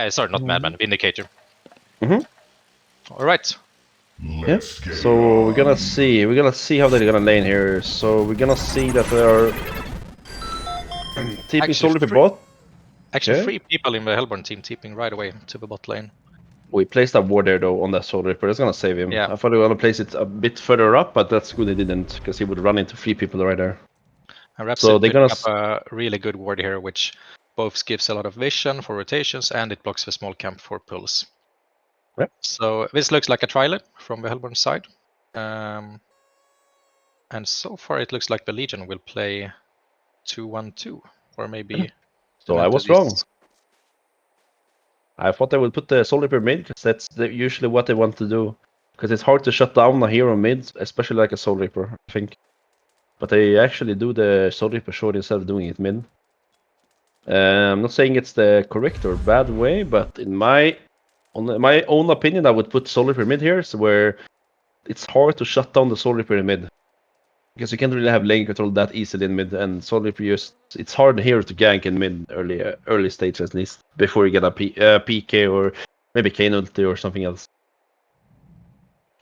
Sorry, not Madman, Vindicator. All right. Yeah. So we're gonna see how they're gonna lane here. So we're gonna see that they are TPing solely for bot. Actually, Okay. 3 people in the Hellborn team TPing right away to the bot lane. We placed that ward there though on that Soul Reaper. That's gonna save him. Yeah. I thought we were gonna place it a bit further up, but that's good they didn't, because he would run into 3 people right there. And Rhapsody So they're putting gonna up a really good ward here, which both gives a lot of vision for rotations and it blocks the small camp for pulls. Yep. So this looks like a trial from the Hellborn side. And so far it looks like the Legion will play 2-1-2, or maybe. So I was wrong. I thought they would put the Soul Reaper mid, because that's usually what they want to do. Because it's hard to shut down a hero mid, especially like a Soul Reaper, I think. But they actually do the Soul Reaper short instead of doing it mid. I'm not saying it's the correct or bad way, but in my own opinion, I would put Soul Reaper mid here, so where it's hard to shut down the Soul Reaper in mid. Because you can't really have lane control that easily in mid, and Soul Reaper it's hard here to gank in mid early stage at least, before you get a PK or maybe Kane ulti or something else.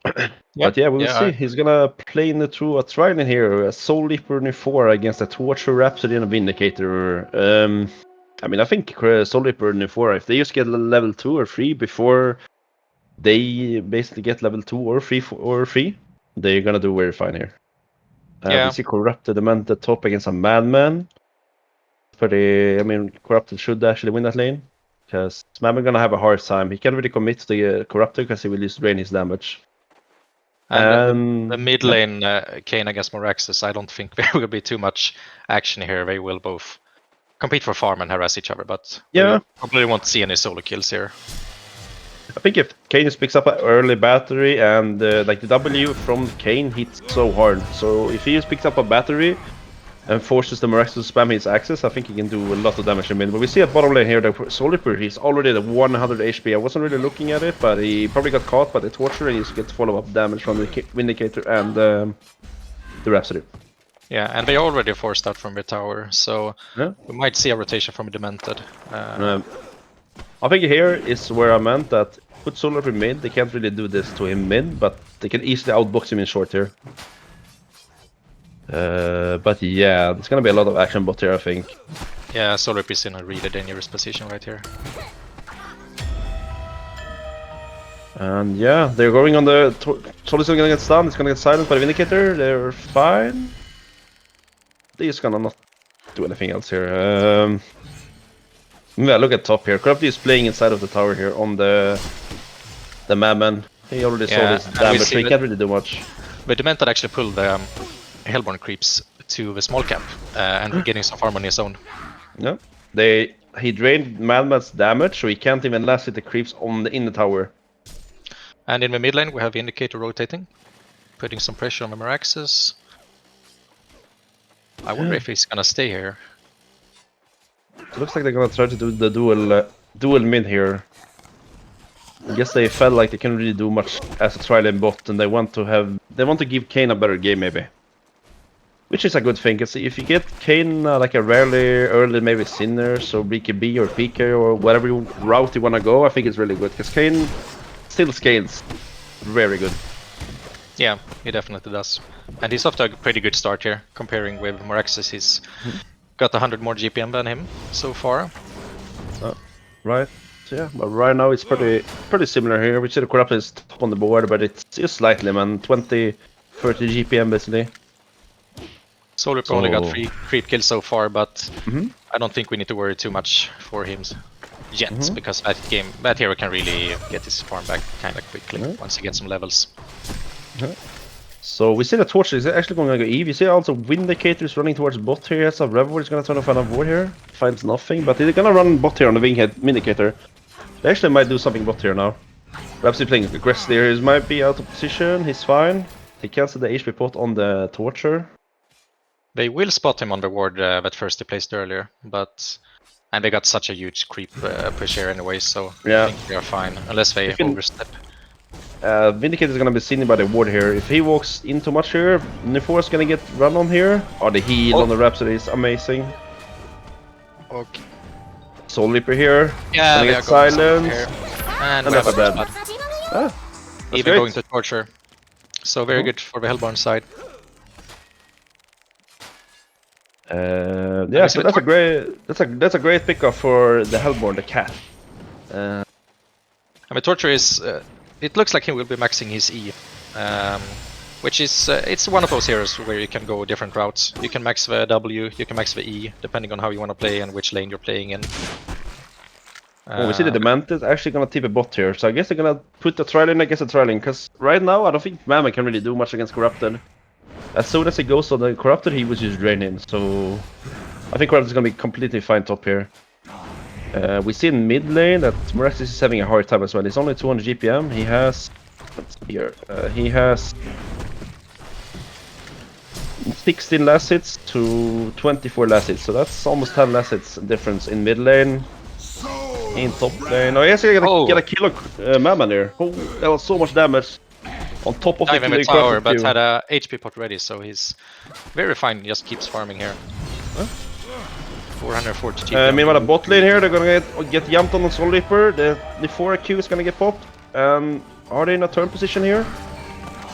But yeah, we'll see. He's gonna play through a trial in here, a Soul Reaper in 4 against a Torture, Rhapsody, and a Vindicator. I mean, I think Soul Reaper in 4, if they just get level 2 or 3 before they basically get level 2 or 3, they're gonna do very fine here. We see Corrupted Demented top against a Madman. I mean, Corrupted should actually win that lane, because Madman gonna have a hard time. He can't really commit to the Corrupted because he will just drain his damage. And the mid lane, Kane against Moraxis, I don't think there will be too much action here. They will both compete for farm and harass each other, but we probably won't see any solo kills here. I think if Kane just picks up an early battery and like the W from Kane hits so hard, so if he just picks up a battery and forces the Moraxis to spam his access, I think he can do a lot of damage in mid. But we see at bottom lane here that Soul Reaper, he's already at 100 HP. I wasn't really looking at it, but he probably got caught by the Torture and he gets follow-up damage from the Vindicator and the Rhapsody. Yeah, and they already forced out from the tower, so we might see a rotation from Demented. I think here is where I meant that put Soul Reaper mid, they can't really do this to him mid, but they can easily outbox him in short here. But yeah, there's gonna be a lot of action bot here, I think. Yeah, Soul Reaper is in a really dangerous position right here. And yeah, they're going on the... Soul is gonna get stunned, it's gonna get silenced by the Vindicator, they're fine. They're just gonna not do anything else here. Yeah, look at top here. Corrupty is playing inside of the tower here on the Madman. He already saw this damage, so he can't really do much. But Demented actually pulled the Hellborn creeps to the small camp and we're getting some farm on his own. Yeah, he drained Madman's damage, so he can't even last hit the creeps in the tower. And in the mid lane we have Indicator rotating, putting some pressure on the Moraxis. I wonder if he's gonna stay here. It looks like they're gonna try to do the dual mid here. I guess they felt like they can't really do much as a trial in bot, and they want to give Kane a better game maybe. Which is a good thing, because if you get Kane like a rarely early maybe Sinners or BKB or PK or whatever route you want to go, I think it's really good, because Kane still scales very good. Yeah, he definitely does. And he's off to a pretty good start here, comparing with Moraxis. He's got 100 more GPM than him so far. Right. So yeah, but right now it's pretty similar here. We see the Corrupt is top on the board, but it's just slightly, man. 20, 30 GPM basically. Soul Reaper only got 3 creep kills so far, but I don't think we need to worry too much for him yet, because that hero can really get his farm back kind of quickly once he gets some levels. So we see the Torch is actually going to go Eve. You see also Vindicator is running towards bot here. Yes, Revel is going to turn off an ward here. Finds nothing, but they're going to run bot here on the Vindicator. They actually might do something bot here now. Perhaps he's playing aggressive here. He might be out of position. He's fine. He cancelled the HP pot on the Torture. They will spot him on the ward that first he placed earlier, and they got such a huge creep push here anyway, so I think they are fine, unless they overstep. Vindicator is gonna be seen by the ward here. If he walks in too much here, Newerth is gonna get run on here. Oh, the heal on the Rhapsody is amazing. Okay. Soul Reaper here. Yeah, Gonna they get are going silence. here. And And we have that's a bad. blood. Ah, that's Even great. going to Torture. So very good for the Hellborn side. Yeah, so that's a great pickup for the Hellborn, the cat. I mean, Torture is... it looks like he will be maxing his E. Which is... it's one of those heroes where you can go different routes. You can max the W, you can max the E, depending on how you want to play and which lane you're playing in. Oh, we see the Demented actually gonna tip a bot here, so I guess they're gonna put the Trilane against the Trilane, because right now I don't think Mama can really do much against Corrupted. As soon as he goes on the Corrupted, he was just draining, so I think Corrupted is gonna be completely fine top here. We see in mid lane that Moraxis is having a hard time as well. He's only 200 GPM. He has... Let's see here. He has 16 last hits to 24 last hits, so that's almost 10 last hits difference in mid lane. In top lane. Oh, yes, you're gonna get a kill on Mamman there. Oh, that was so much damage. On top of diving the with tower, but queue. had a HP pot ready, so he's very fine. Just keeps farming here. Huh? 440 GP. Meanwhile, the bot lane here, they're gonna get jumped on the Soul Reaper. The 4Q is gonna get popped. Are they in a turn position here?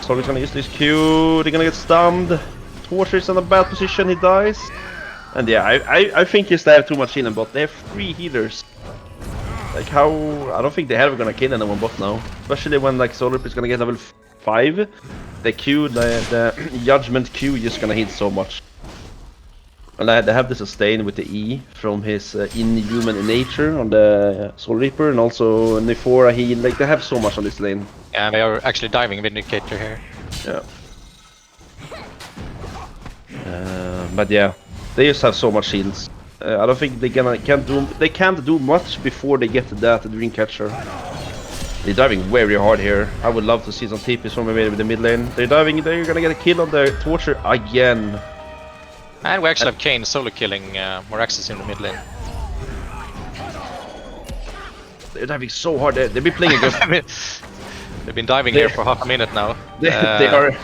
Soul is gonna use this Q. They're gonna get stunned. Torture is in a bad position. He dies. And yeah, I think they have too much healing bot. They have 3 healers. Like how... I don't think they're ever gonna kill anyone bot now. Especially when like Soul Reaper is gonna get level 5. The Q, the Judgment Q is just gonna hit so much. And they have the sustain with the E from his inhuman nature on the Soul Reaper, and also Nephora heal. Like they have so much on this lane. Yeah, they are actually diving Vindicator here. Yeah. But yeah, they just have so much shields. I don't think they can't do much before they get to that Dreamcatcher. They're diving very hard here. I would love to see some TPs from the mid lane. They're diving. They're gonna get a kill on the Torture again. And we actually have Kane solo killing Moraxis in the mid lane. They're diving so hard. They've been playing against. They've been diving here for half a minute now. They are.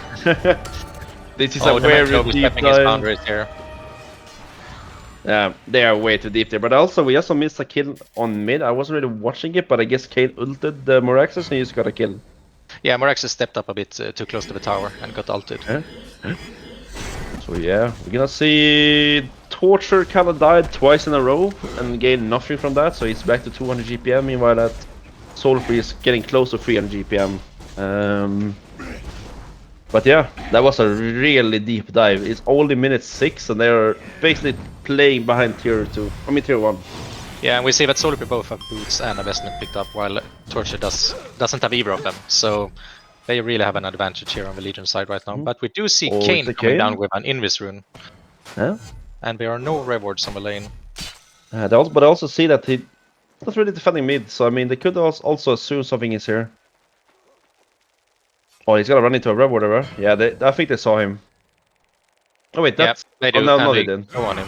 This is a very deep his boundaries here. Yeah, they are way too deep there. But also, we also missed a kill on mid. I wasn't really watching it, but I guess Kane ulted the Moraxis and he just got a kill. Yeah, Moraxis stepped up a bit too close to the tower and got ulted. So yeah, we're gonna see Torture kind of died twice in a row and gained nothing from that, so he's back to 200 GPM. Meanwhile, that Soulfree is getting close to 300 GPM. But yeah, that was a really deep dive. It's only minute 6 and they're basically playing behind tier 2. I mean tier 1. Yeah, and we see that Soulfree both have boots and a vestment picked up, while Torture doesn't have either of them. So they really have an advantage here on the Legion side right now. But we do see Kane coming down with an Invis rune. Yeah. And there are no rewards on the lane. But I also see that he's not really defending mid, so I mean they could also assume something is here. Oh, he's gonna run into a reward, right? Yeah, I think they saw him. Oh wait, that's... they do. Oh, no, they didn't. Go on him.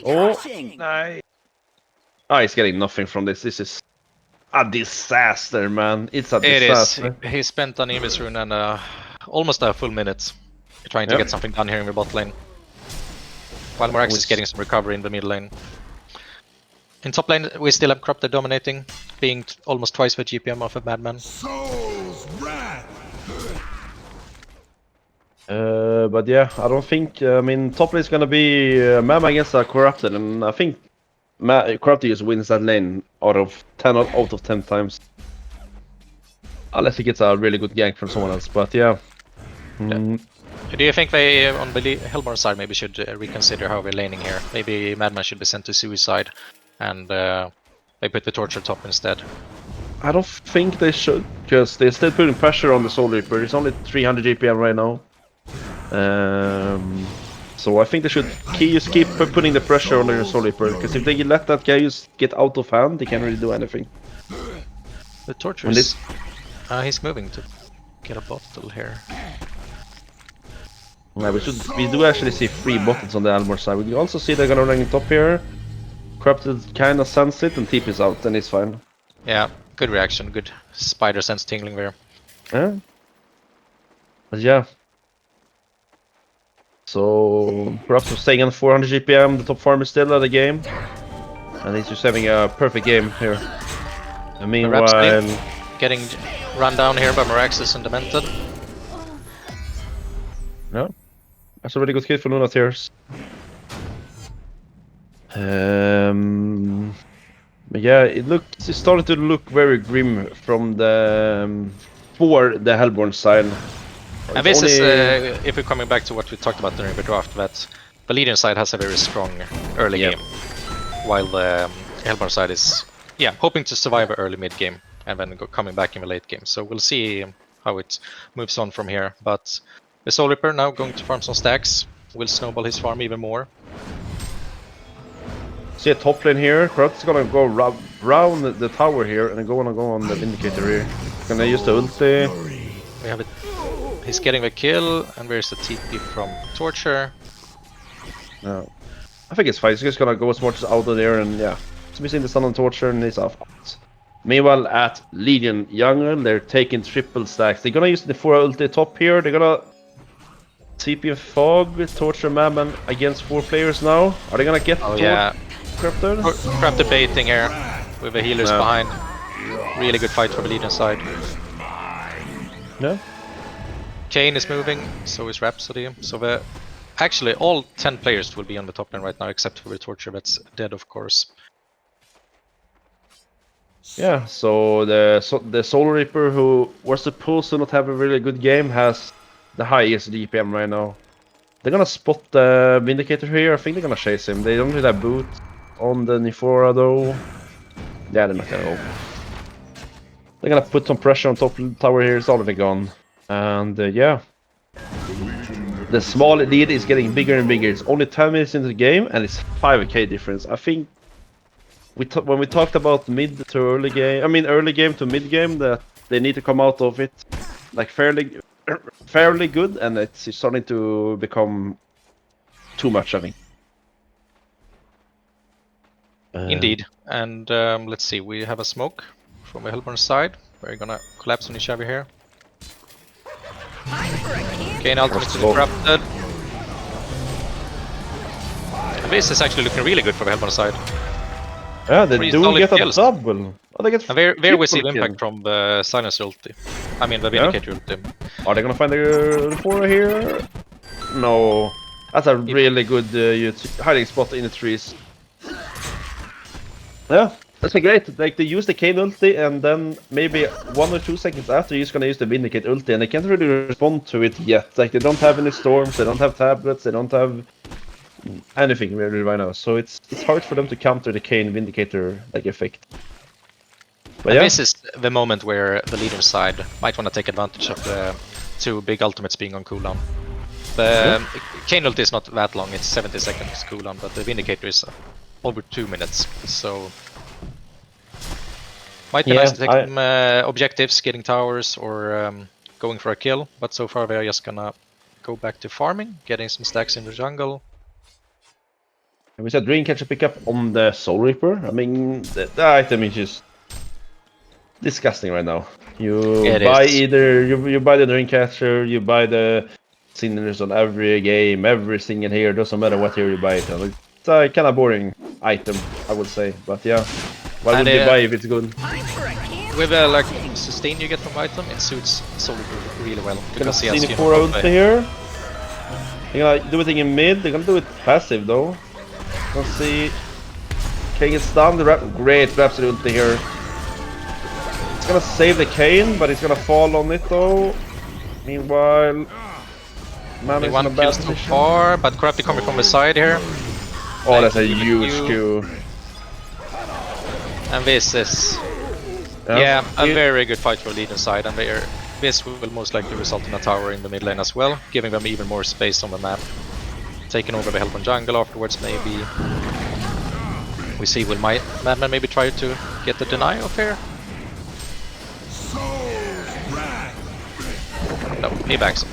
Oh, nice. Oh, he's getting nothing from this. This is a disaster, man. It's a disaster. It is. He spent an Invis rune and almost a full minute trying to get something done here in the bot lane. While Moraxis is getting some recovery in the mid lane. In top lane, we still have Corrupted dominating, being almost twice the GPM of a Madman. But yeah, I don't think... I mean, top lane is gonna be Mama against Corrupted, and I think Corrupted just wins that lane out of 10 times. Unless he gets a really good gank from someone else, but yeah. Do you think they, on the Hellborn side, maybe should reconsider how we're laning here? Maybe Madman should be sent to suicide, and they put the Torture top instead. I don't think they should, because they're still putting pressure on the Soul Reaper. It's only 300 GPM right now. So I think they should just keep putting the pressure on the Soul Reaper, because if they let that guy just get out of hand, they can't really do anything. The Torture is... he's moving to get a bottle here. Yeah, we do actually see 3 bottles on the Almor side. We also see they're gonna run top here. Corrupted kinda sense it and TP's out, and it's fine. Yeah, good reaction, good spider sense tingling there. Yeah. But yeah. So Corrupt was staying on 400 GPM, the top farmer still of the game. And he's just having a perfect game here. And meanwhile... getting run down here by Meraxis and Demented. Yeah, that's a really good hit for Luna Tears. But yeah, it started to look very grim from the for the Hellborn side. And this is, if we're coming back to what we talked about during the draft, that the Legion side has a very strong early game, while the Hellborn side is, hoping to survive an early mid game and then coming back in the late game. So we'll see how it moves on from here. But the Soul Reaper now going to farm some stacks, will snowball his farm even more. See a top lane here. Corrupt's gonna go round the tower here and go on the Vindicator here. Gonna use the ulti. We have it. He's getting the kill, and there's the TP from Torture. I think it's fine. He's just gonna go as much as out of there, and he's missing the stun on Torture, and he's off. Meanwhile, at Legion Jungle, they're taking triple stacks. They're gonna use the 4 ulti top here. They're gonna TP and Fog with Torture Mammon against 4 players now. Are they gonna get Corrupted baiting here with the healers behind. Really good fight for the Legion side. Yeah. Kane is moving, so is Rhapsody. So actually all 10 players will be on the top lane right now, except for the Torture that's dead, of course. Yeah, so the Soul Reaper, who was supposed to not have a really good game, has the highest DPM right now. They're gonna spot the Vindicator here. I think they're gonna chase him. They don't really have boot on the Nephora though. Yeah, they're not gonna go. They're gonna put some pressure on top tower here. It's already gone. And the small lead is getting bigger and bigger. It's only 10 minutes into the game and it's 5k difference. I think when we talked about mid to early game, early game to mid game, that they need to come out of it like fairly good, and it's starting to become too much, I think. Indeed. And let's see, we have a smoke from the Hellborn side. We're gonna collapse on each other here. Kane ultimate is corrupted. And this is actually looking really good for the Hellborn side. Yeah, they do get a double. Oh, they get very we see the impact from the Silencer ulti. The Vindicator ulti. Are they gonna find the Fora here? No. That's a really good hiding spot in the trees. Yeah, that's great. Like, they use the Kane ulti, and then maybe 1 or 2 seconds after, he's gonna use the Vindicate ulti, and they can't really respond to it yet. Like, they don't have any storms, they don't have tablets, they don't have anything really right now. So it's hard for them to counter the Kane Vindicator effect. But this is the moment where the Legion side might want to take advantage of the 2 big ultimates being on cooldown. The Kane ulti is not that long, it's 70 seconds cooldown, but the Vindicator is over 2 minutes, so might be nice to take some objectives, getting towers or going for a kill, but so far they're just gonna go back to farming, getting some stacks in the jungle. And we said Dreamcatcher pickup on the Soul Reaper. The item is just disgusting right now. You buy you buy the Dreamcatcher, you buy the Cinders on every game, every single hero, doesn't matter what hero you buy it on. It's a kind of boring item, I would say, but yeah. Why would you buy if it's good? With the sustain you get from item, it suits Soul Reaper really well. Because he has Nephora ulti here. They're gonna do it in mid, they're gonna do it passive though. Let's see. Kane gets stunned, great Rhapsody ulti here. It's gonna save the Kane, but it's gonna fall on it though. Meanwhile, Man is in a bad too far, but Corrupted coming from the side here. Oh, that's a huge Q. And this is a very good fight for Legion side, and this will most likely result in a tower in the mid lane as well, giving them even more space on the map. Taking over the Hellborn jungle afterwards, maybe. We see, will Madman maybe try to get the deny off here? No, he backs him.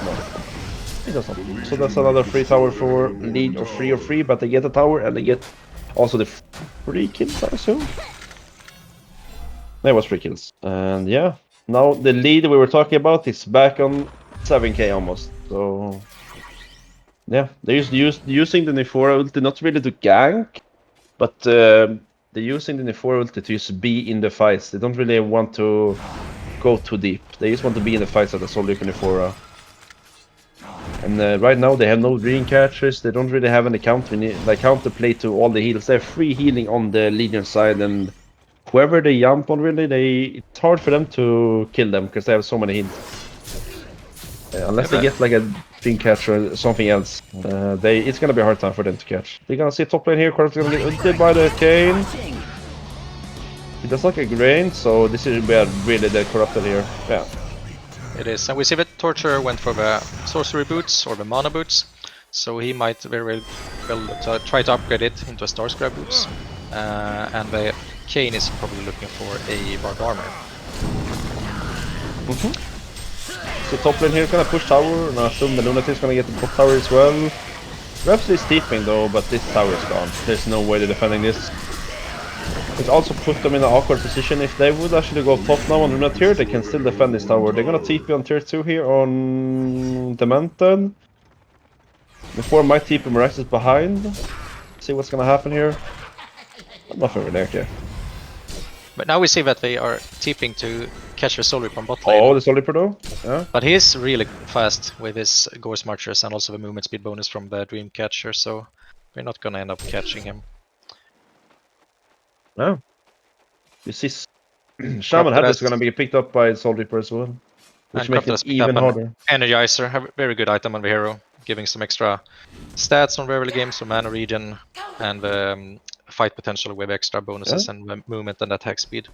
He does not. So that's another free tower for lead, or free, but they get the tower and they get also the free kills, I assume. There was 3 kills. And yeah, now the lead we were talking about is back on 7k almost. So Yeah, they're using the Nephora ulti not really to gank, but they're using the Nephora ulti to just be in the fights. They don't really want to go too deep. They just want to be in the fights at the Soul Reaper Nephora. And right now they have no dream catchers. They don't really have any counter play to all the heals. They have free healing on the Legion side, and whoever they jump on, really, it's hard for them to kill them because they have so many heals. Unless they get like a dream catcher or something else, it's gonna be a hard time for them to catch. They're gonna see top lane here. Corvus gonna get ulted by the Kane. He does not get grain, so this is where really they're corrupted here. Yeah. It is, and we see that Torture went for the sorcery boots or the mana boots, so he might very well try to upgrade it into a Star Scrap boots. And the Kane is probably looking for a barbed armor. So top lane here is gonna push tower, and I assume the Lunatic is gonna get the top tower as well. Reps is steeping though, but this tower is gone. There's no way they're defending this. It also put them in an awkward position. If they would actually go top now on the tier, they can still defend this tower. They're gonna TP on tier 2 here on the mountain. Before my TP Mirax behind. See what's gonna happen here. Nothing really okay. But now we see that they are TPing to catch the Soul Reaper on bot lane. Oh, the Soul Reaper though? Yeah. But he is really fast with his Ghost Marchers and also the movement speed bonus from the Dream Catcher, so we're not gonna end up catching him. No. You see, Shaman Head is gonna be picked up by Soul Reaper as well, which makes it even harder. Energizer, a very good item on the hero, giving some extra stats on early games, so mana regen, and fight potential with extra bonuses and movement and attack speed.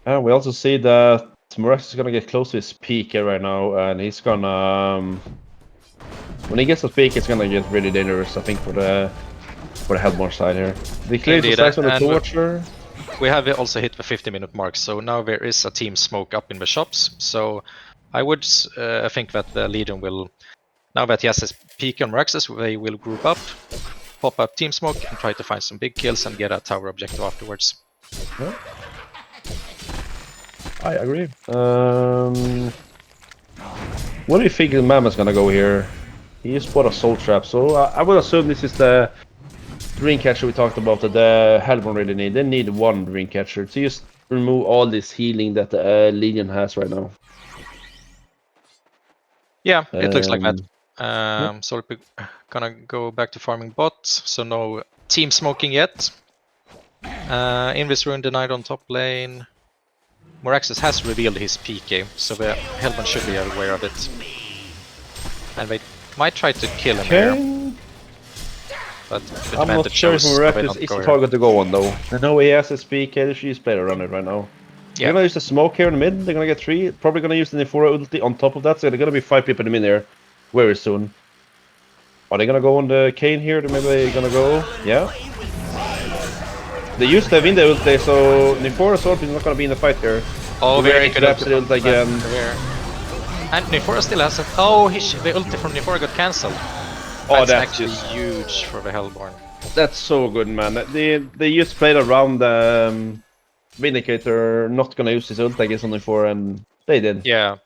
And we also see that Mirax is gonna get close to his peak here right now, and he's gonna. When he gets to peak, it's gonna get really dangerous, I think, for the Hellborn side here. They clear the size on the Torture. We have also hit the 50-minute mark, so now there is a team smoke up in the shops. So I would think that the Legion will, now that he has his peak on Miraxes, they will group up, pop up team smoke, and try to find some big kills and get a tower objective afterwards. Yeah. I agree. What do you think the Mammoth's gonna go here? He just bought a Soul Trap, so I would assume this is the Dreamcatcher we talked about that the Hellborn really need. They need one Dreamcatcher to just remove all this healing that the Legion has right now. Yeah, it looks like that. So we're gonna go back to farming bots, so no team smoking yet. Invis Rune denied on top lane. Miraxes has revealed his PK, so the Hellborn should be aware of it. And they might try to kill him here. But I'm not sure if Mirax is the target to go on though. I know he has his PK, she's played around it right now. They're gonna use the smoke here in the mid, they're gonna get 3. Probably gonna use the Nephora ulti on top of that, so they're gonna be 5 people in the mid there very soon. Are they gonna go on the Kane here? Maybe they're gonna go. Yeah. They used to win the ulti, so Nephora Sword is not gonna be in the fight here. Oh, very good ulti again. And Nephora still has a... Oh, the ulti from Nephora got cancelled. That's actually huge for the Hellborn. That's so good, man. They just played around the Vindicator, not gonna use his ult, I guess, on Nephora, and they did. Yeah.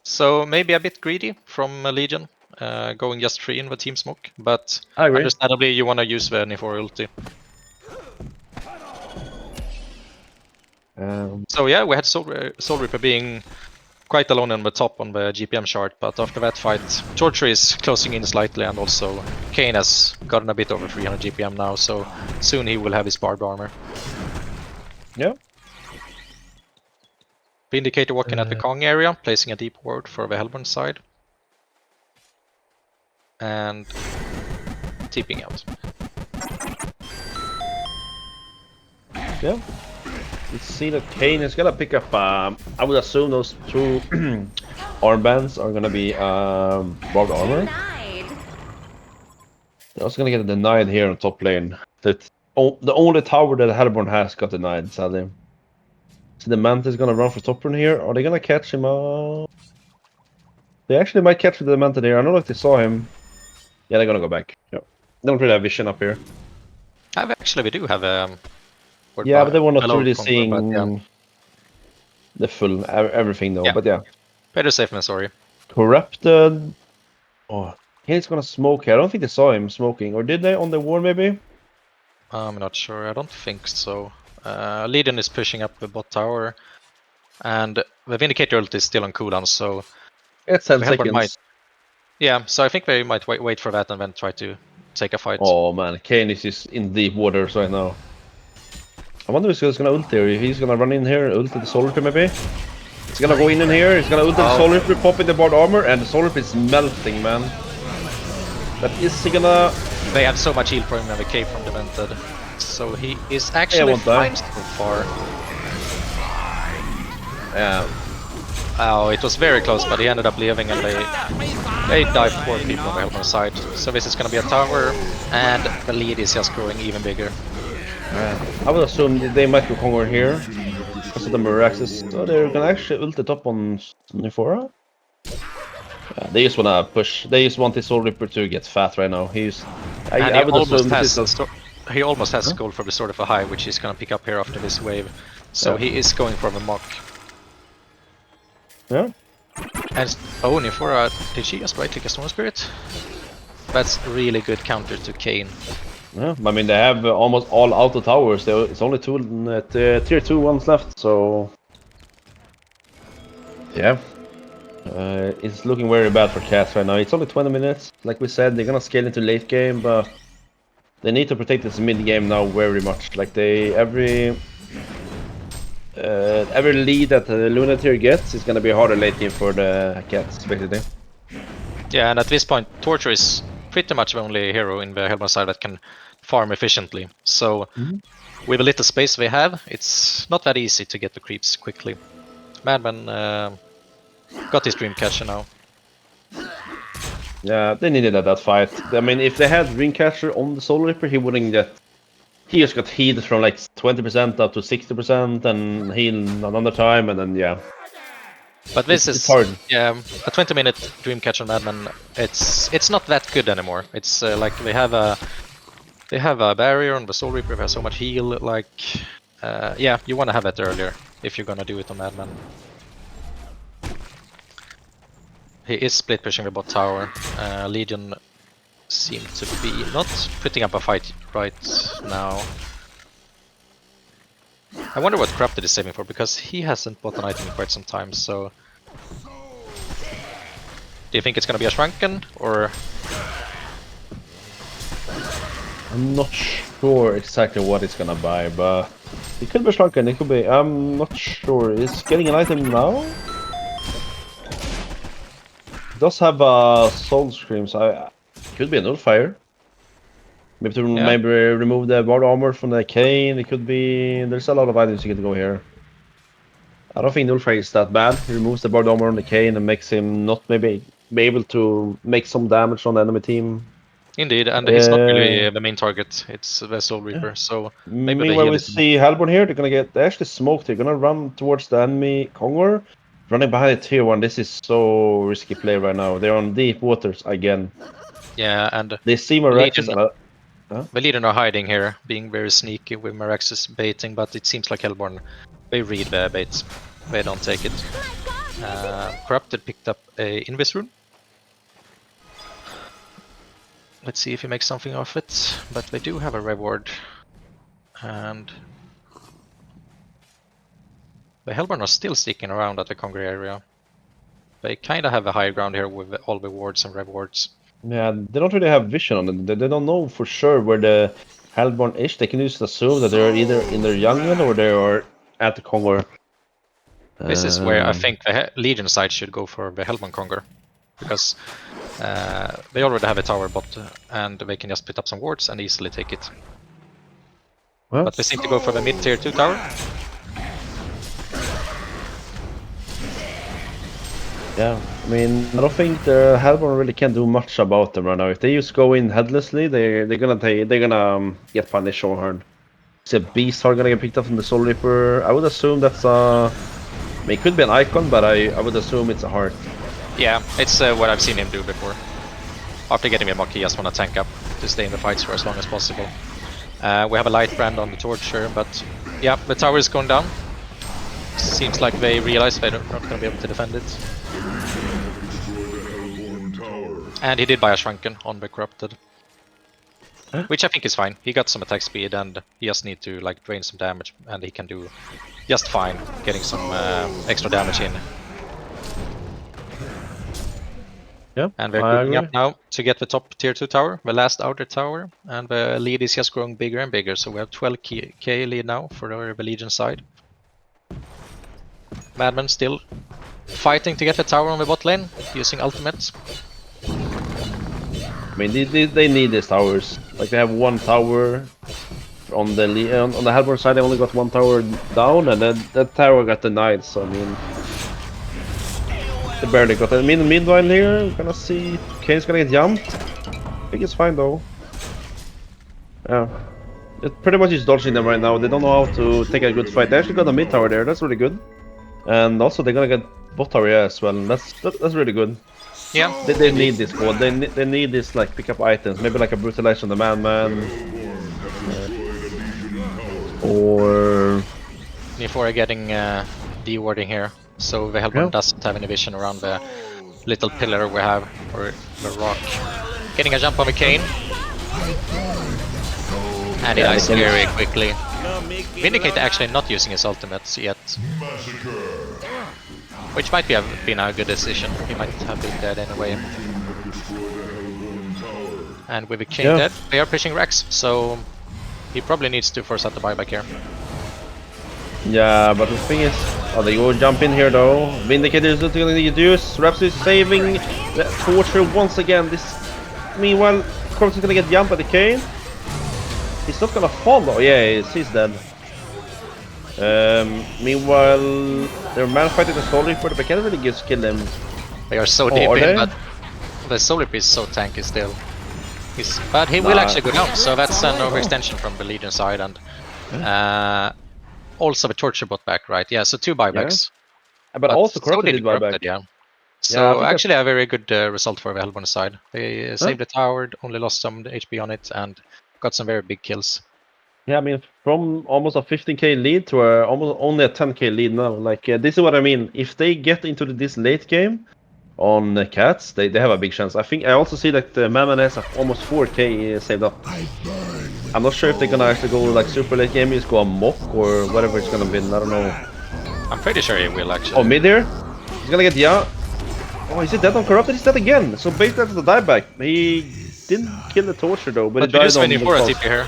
So maybe a bit greedy from Legion, going just 3 in the team smoke, but understandably you wanna use the Nephora ulti. So yeah, we had Soul Reaper being quite alone on the top on the GPM chart, but after that fight, Torture is closing in slightly, and also Kane has gotten a bit over 300 GPM now, so soon he will have his barbed armor. Yeah. Vindicator walking at the Kong area, placing a deep ward for the Hellborn side. And TPing out. Yeah. You see that Kane is gonna pick up, I would assume those 2 armbands are gonna be barbed armor. They're also gonna get denied here on top lane. The only tower that Hellborn has got denied, sadly. So the Manta is gonna run for top lane here. Are they gonna catch him up? They actually might catch the Manta there. I don't know if they saw him. Yeah, they're gonna go back. Yeah. They don't really have vision up here. Actually, we do have yeah, but they were not really seeing the full everything though. Yeah. But yeah, better safe than sorry. Corrupted. Oh, he's gonna smoke here. I don't think they saw him smoking, or did they on the wall maybe? I'm not sure. I don't think so. Legion is pushing up the bot tower, and the Vindicator ult is still on cooldown, so It's 10 the Hellborn might. seconds. Yeah, so I think they might wait for that and then try to take a fight. Oh man, Kane is just in deep waters right now. I wonder if he's gonna ult here. He's gonna run in here, ult the Solar Ripper maybe. He's gonna go in here. He's gonna ult the Solar Ripper, pop in the board armor, and the Solar Ripper is melting, man. But is he gonna? They have so much heal for him and the cape from Demented, so he is actually fine so far. Yeah. Oh, it was very close, but he ended up leaving, and they dive 4 people on the Hellborn side. So this is gonna be a tower, and the lead is just growing even bigger. I would assume they might go Conquer here because of the Miraxes. So they're gonna actually ult it up on Nifora. They just wanna push. They just want this Soul Ripper to get fat right now. I would assume this is he almost has gold for the Sword of a High, which he's gonna pick up here after this wave. So he is going for the mock. Yeah. And Nifora, did she just right click a Storm Spirit? That's really good counter to Kane. Yeah, I mean they have almost all auto towers. It's only two tier 2 ones left, so yeah. It's looking very bad for Cats right now. It's only 20 minutes. Like we said, they're gonna scale into late game, but they need to protect this mid game now very much. Like every lead that the Lunateer gets is gonna be a harder late game for the Cats, basically. Yeah, and at this point, Torture is pretty much the only hero in the Hellborn side that can farm efficiently. So with the little space they have, it's not that easy to get the creeps quickly. Madman got his Dreamcatcher now. Yeah, they needed that fight. I mean, if they had Dreamcatcher on the Soul Ripper, he wouldn't get. He just got healed from like 20% up to 60%, and healed another time, and then yeah. But this it's hard. Yeah, a 20-minute Dreamcatcher on Madman. It's not that good anymore. It's like they have a barrier on the Soul Reaper. They have so much heal. Like, yeah, you want to have that earlier if you're gonna do it on Madman. He is split pushing the bot tower. Legion seem to be not putting up a fight right now. I wonder what Corrupted is saving for, because he hasn't bought an item in quite some time, so... Do you think it's gonna be a Shrunken, or...? I'm not sure exactly what it's gonna buy, but... It could be Shrunken, it could be... I'm not sure. Is getting an item now? It does have Soul Scream, so it could be a Nullfire. Maybe to maybe remove the board armor from the Kane. It could be. There's a lot of items you can go here. I don't think Nullfire is that bad. He removes the board armor on the Kane and makes him not maybe be able to make some damage on the enemy team. Indeed, and he's not really the main target. It's the Soul Reaper, so maybe meanwhile we see Hellborn here. They actually smoked. They're gonna run towards the enemy Conqueror, running behind the tier 1. This is so risky play right now. They're on deep waters again. Yeah, and they see Miraxes. The Legion are hiding here, being very sneaky with Miraxes baiting, but it seems like Hellborn, they read the baits. They don't take it. Corrupted picked up a Invis rune. Let's see if he makes something of it, but they do have a reward. And the Hellborn are still sticking around at the Conquer area. They kind of have a high ground here with all the wards and rewards. Yeah, they don't really have vision on it. They don't know for sure where the Hellborn is. They can just assume that they're either in their jungle or they are at the Conquer. This is where I think the Legion side should go for the Hellborn Conquer, because they already have a tower bot and they can just put up some wards and easily take it. What? But they seem to go for the mid tier 2 tower. Yeah, I mean, I don't think the Hellborn really can do much about them right now. If they just go in headlessly, they're gonna get punished so hard. It's a Beast are gonna get picked up from the Soul Reaper. I would assume that's I mean, it could be an icon, but I would assume it's a heart. Yeah, it's what I've seen him do before. After getting a mock, he just wanna tank up to stay in the fights for as long as possible. We have a light brand on the Torture, but yeah, the tower is going down. Seems like they realize they're not gonna be able to defend it. And he did buy a Shrunken on the Corrupted. Which I think is fine. He got some attack speed and he just need to like drain some damage and he can do just fine getting some extra damage in. Yeah, and we're grouping up now to get the top tier 2 tower, the last outer tower, and the lead is just growing bigger and bigger, so we have 12k lead now for the Legion side. Madman still fighting to get the tower on the bot lane, using ultimates. I mean, they need these towers. Like, they have one tower on the Hellborn side. They only got one tower down, and then that tower got denied. So I mean, they barely got it. I mean, meanwhile here, we're gonna see Kane's gonna get jumped. I think it's fine though. Yeah, it pretty much is dodging them right now. They don't know how to take a good fight. They actually got a mid tower there. That's really good. And also they're gonna get bot tower as well. And that's really good. Yeah, they need this squad. They need this, like, pick up items. Maybe like a brutalize on the man, or before getting dewarding here, so the Hellborn doesn't have any vision around the little pillar we have, or the rock. Getting a jump on the Kane, and he dies very quickly. Vindicate actually not using his ultimates yet, which might have been a good decision. He might have been dead anyway. And with the King dead, they are pushing Rex, so he probably needs to force out the buyback here. Yeah, but the thing is, they go jump in here though. Vindicator is not going to use. Raps is saving the torture once again. Meanwhile, Corpse is going to get jumped by the Kane. He's not going to fall though. Yeah, he's dead. Meanwhile, they're man fighting the Soul Reaper, but they can't really just kill him. They are so deep in, but the Soul Reaper is so tanky still. But he will actually go down, so that's an overextension from the Legion side, and also the Torture bot back, right? Yeah, so 2 buybacks. Yeah. But also Corrupted did buyback. Yeah. So actually a very good result for the Hellborn side. They saved the tower, only lost some HP on it, and got some very big kills. Yeah, I mean, from almost a 15k lead to almost only a 10k lead now. Like, this is what I mean. If they get into this late game on Cats, they have a big chance. I also see that the Mammoth has almost 4k saved up. I'm not sure if they're gonna actually go like super late game, just go amok or whatever it's gonna be. I don't know. I'm pretty sure he will actually. Oh, mid here? He's gonna get Oh, is he dead on Corrupted? He's dead again. So basically that's the dieback. He didn't kill the Torture though, but he died on the for a TP here.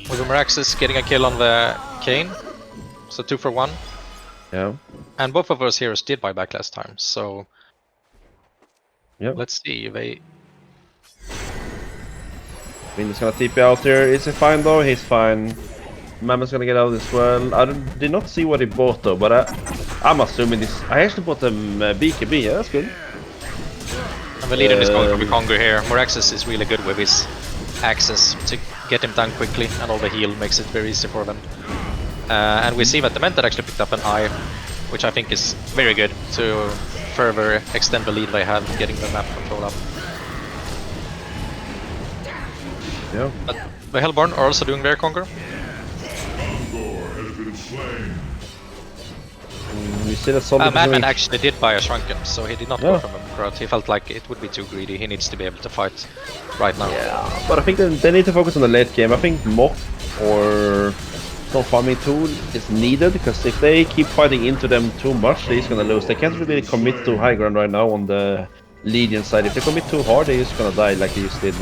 With Meraxis getting a kill on the Kane. So 2 for 1. Yeah. And both of those heroes did buy back last time, so let's see. He's gonna TP out there. Is he fine though? He's fine. Mammoth's gonna get out as well. I did not see what he bought though, but I'm assuming this. I actually bought them BKB. Yeah, that's good. And the leader is going for the Congo here. Meraxis is really good with his access to get him down quickly, and all the heal makes it very easy for them. And we see that the Mentat actually picked up an eye, which I think is very good to further extend the lead they have, getting the map control up. Yeah. But the Hellborn are also doing their conquer. We see that Madman actually did buy a Shrunken, so he did not go from a crowd. He felt like it would be too greedy. He needs to be able to fight right now. Yeah, but I think they need to focus on the late game. I think Mock or some farming tool is needed, because if they keep fighting into them too much, they're just gonna lose. They can't really commit to high ground right now on the Legion side. If they commit too hard, they're just gonna die like they just did.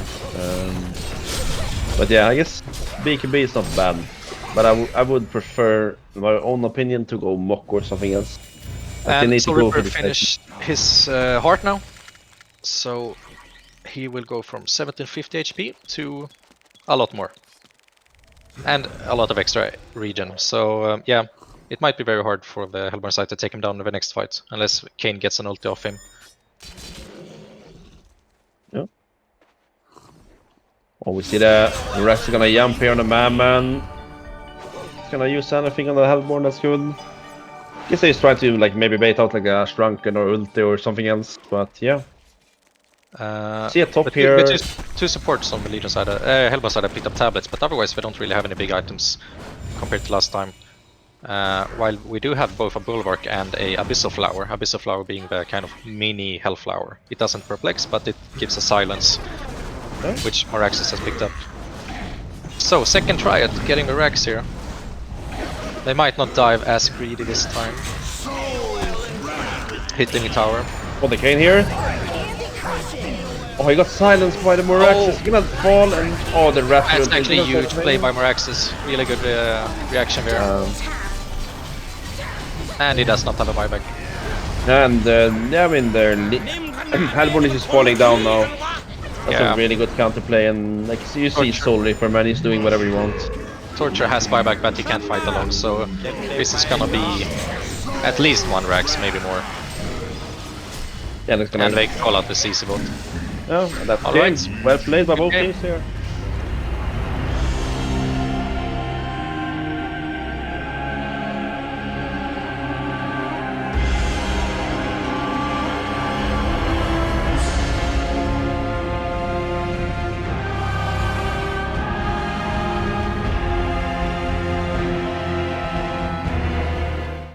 But yeah, I guess BKB is not bad. But I would prefer, in my own opinion, to go Mock or something else. And Soul Reaper finished his heart now, so he will go from 1750 HP to a lot more. And a lot of extra regen, so yeah, it might be very hard for the Hellborn side to take him down in the next fight, unless Kane gets an ulti off him. Yeah. Oh, we see that Rex is gonna jump here on the Madman. He's gonna use anything on the Hellborn, that's good. I guess he's trying to like maybe bait out like a Shrunken or ulti or something else, but yeah. See a top here. Two supports on the Legion side, Hellborn side have picked up tablets, but otherwise we don't really have any big items compared to last time. While we do have both a Bulwark and a Abyssal Flower being the kind of mini Hellflower. It doesn't perplex, but it gives a silence, which Maraxis has picked up. So, second try at getting the Rax here. They might not dive as greedy this time. Hitting the tower. Oh, the Kane here. Oh, he got silenced by the Maraxis. He's gonna fall and... Oh, the Raptor. That's actually a huge play by Maraxis. Really good reaction there. And he does not have a buyback. And, yeah, I mean, Hellborn is just falling down now. That's a really good counterplay, and like you see Soul Reaper, man, he's doing whatever he wants. Torture has buyback, but he can't fight alone, so this is gonna be at least one Rax, maybe more. Yeah, that's gonna... And they call out the CC bot. Yeah, that's game. Well played by both teams here.